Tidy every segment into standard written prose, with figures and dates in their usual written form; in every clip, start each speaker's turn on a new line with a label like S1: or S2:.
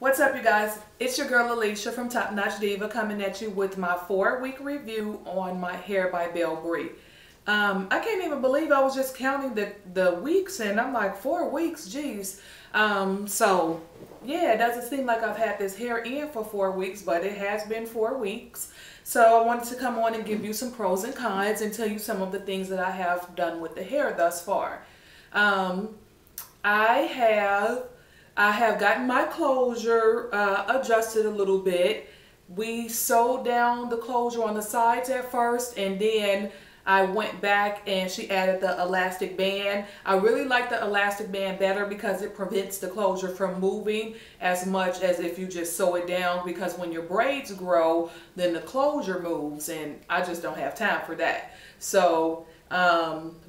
S1: What's up, you guys? It's your girl Alicia from Top Notch Diva coming at you with my 4-week review on my Hair by Belle Bree. I can't even believe I was just counting the weeks and I'm like 4 weeks, geez. So yeah, it doesn't seem like I've had this hair in for 4 weeks, but it has been 4 weeks. So I wanted to come on and give you some pros and cons and tell you some of the things that I have done with the hair thus far. I have gotten my closure adjusted a little bit. We sewed down the closure on the sides at first, and then I went back and she added the elastic band. I really like the elastic band better because it prevents the closure from moving as much as if you just sew it down, because when your braids grow, then the closure moves, and I just don't have time for that. So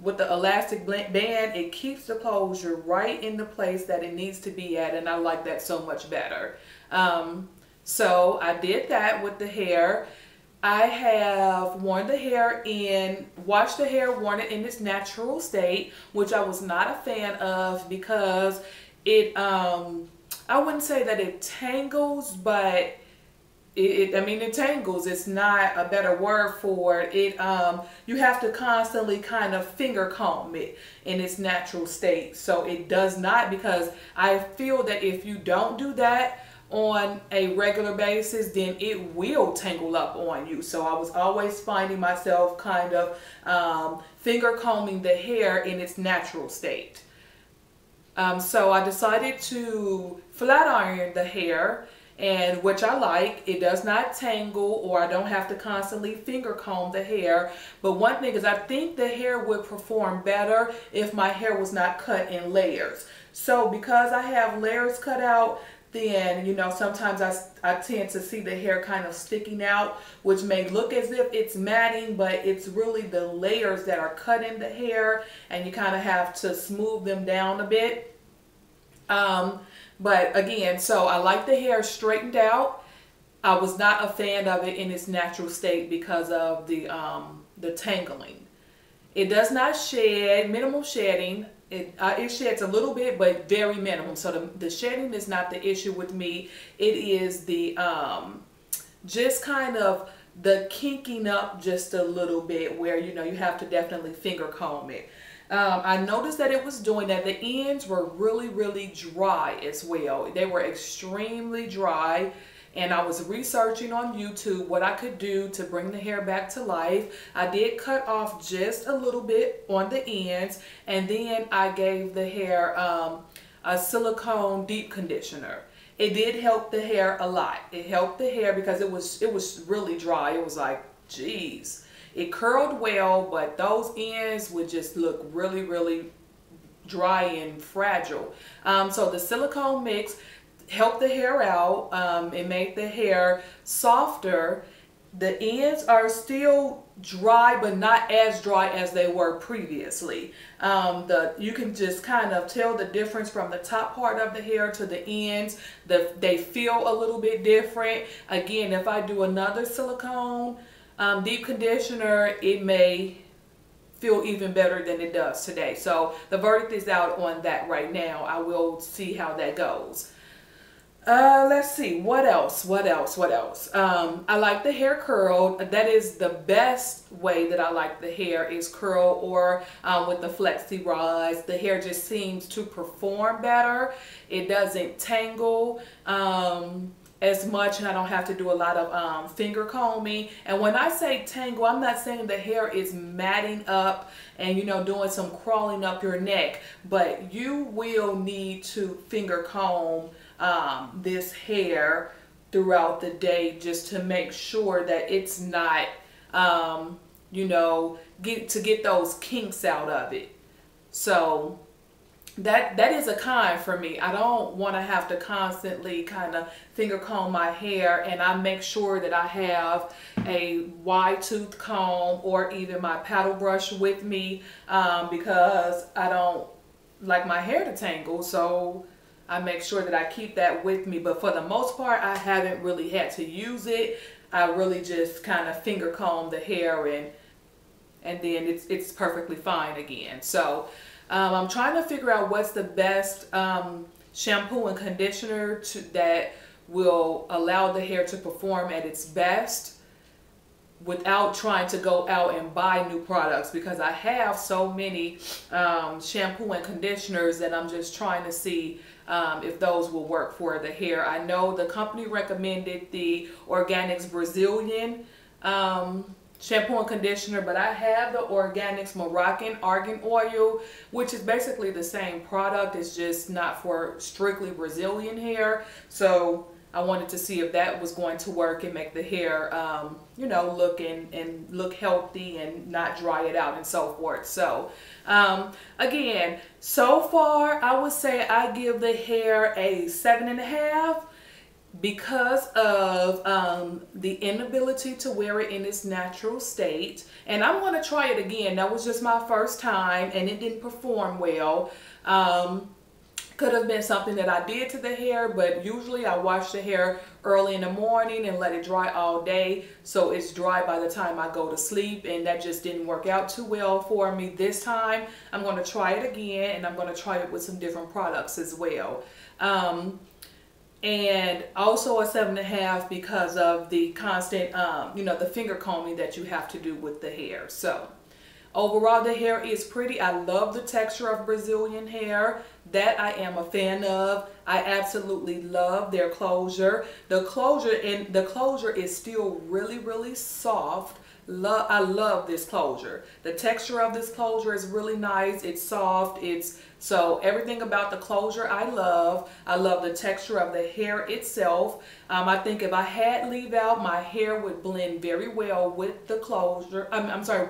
S1: with the elastic band, it keeps the closure right in the place that it needs to be at, and I like that so much better. So I did that with the hair. I have worn the hair washed the hair, worn it in its natural state, which I was not a fan of because it, I wouldn't say that it tangles, but it tangles. It's not a better word for it. You have to constantly kind of finger comb it in its natural state. So it does not, because I feel that if you don't do that on a regular basis, then it will tangle up on you. So I was always finding myself kind of finger combing the hair in its natural state. So I decided to flat iron the hair, and which I like. It does not tangle, or I don't have to constantly finger comb the hair. But one thing is, I think the hair would perform better if my hair was not cut in layers. So because I have layers cut out, then, you know, sometimes I tend to see the hair kind of sticking out, which may look as if it's matting, but it's really the layers that are cut in the hair, and you kind of have to smooth them down a bit. But again, so I like the hair straightened out. I was not a fan of it in its natural state because of the tangling. It does not shed, minimal shedding. It sheds a little bit, but very minimum. So the shedding is not the issue with me. It is the just kind of the kinking up just a little bit, where, you know, you have to definitely finger comb it. I noticed that it was doing that. The ends were really dry as well. They were extremely dry. And I was researching on YouTube what I could do to bring the hair back to life. I did cut off just a little bit on the ends, and then I gave the hair a silicone deep conditioner. It did help the hair a lot. It helped the hair because it was really dry. It was like, geez. It curled well, but those ends would just look really dry and fragile. So the silicone mix helped the hair out. It made the hair softer. The ends are still dry, but not as dry as they were previously. You can just kind of tell the difference from the top part of the hair to the ends. They feel a little bit different. Again, if I do another silicone deep conditioner, it may feel even better than it does today. So the verdict is out on that right now. I will see how that goes. Let's see, what else? I like the hair curled. That is the best way that I like the hair, is curl or with the flexi rods. The hair just seems to perform better. It doesn't tangle as much, and I don't have to do a lot of finger combing. And when I say tangle, I'm not saying the hair is matting up and, you know, doing some crawling up your neck, but you will need to finger comb this hair throughout the day just to make sure that it's not, you know, get those kinks out of it. So that is a con for me. I don't want to have to constantly kind of finger comb my hair, and I make sure that I have a wide tooth comb or even my paddle brush with me, because I don't like my hair to tangle. So I make sure that I keep that with me. But for the most part, I haven't really had to use it. I really just kind of finger comb the hair, and then it's perfectly fine again. So I'm trying to figure out what's the best shampoo and conditioner that will allow the hair to perform at its best without trying to go out and buy new products, because I have so many shampoo and conditioners that I'm just trying to see if those will work for the hair. I know the company recommended the Organics Brazilian shampoo and conditioner, but I have the Organics Moroccan Argan Oil, which is basically the same product. It's just not for strictly Brazilian hair. So I wanted to see if that was going to work and make the hair, you know, look and look healthy and not dry it out and so forth. So again, so far I would say I give the hair a 7.5 because of the inability to wear it in its natural state. And I'm going to try it again. That was just my first time and it didn't perform well. Could have been something that I did to the hair, but usually I wash the hair early in the morning and let it dry all day, so it's dry by the time I go to sleep, and that just didn't work out too well for me. This time I'm going to try it again, and I'm going to try it with some different products as well. And also a 7.5 because of the constant, you know, the finger combing that you have to do with the hair. So overall, the hair is pretty. I love the texture of Brazilian hair. That I am a fan of. I absolutely love their closure. The closure is still really, really soft. I love this closure. The texture of this closure is really nice. It's soft. So everything about the closure I love. I love the texture of the hair itself. I think if I had leave out, my hair would blend very well with the closure. I'm sorry,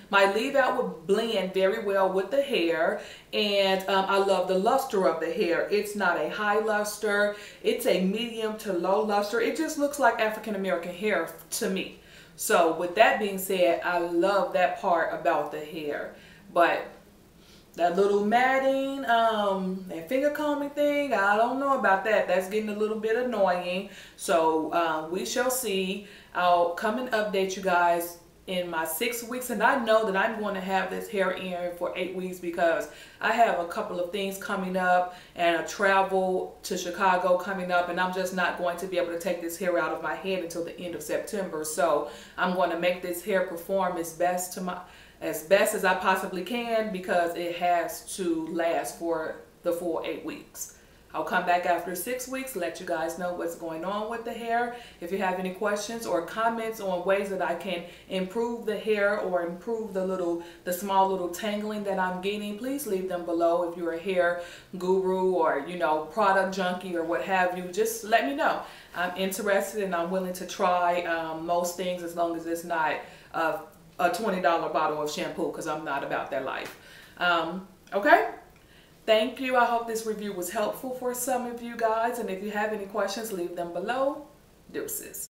S1: my leave out would blend very well with the hair. And I love the luster of the hair. It's not a high luster. It's a medium to low luster. It just looks like African American hair to me. So with that being said, I love that part about the hair. But that little matting and finger combing thing, I don't know about that. That's getting a little bit annoying. So we shall see. I'll come and update you guys in my 6 weeks, and I know that I'm going to have this hair in for 8 weeks because I have a couple of things coming up and a travel to Chicago coming up, and I'm just not going to be able to take this hair out of my head until the end of September. So I'm going to make this hair perform as best as I possibly can, because it has to last for the full 8 weeks. I'll come back after 6 weeks, let you guys know what's going on with the hair. If you have any questions or comments on ways that I can improve the hair or improve the small little tangling that I'm getting, please leave them below. If you're a hair guru or, you know, product junkie or what have you, just let me know. I'm interested and I'm willing to try most things, as long as it's not a $20 bottle of shampoo, because I'm not about that life. Okay? Thank you. I hope this review was helpful for some of you guys. And if you have any questions, leave them below. Deuces.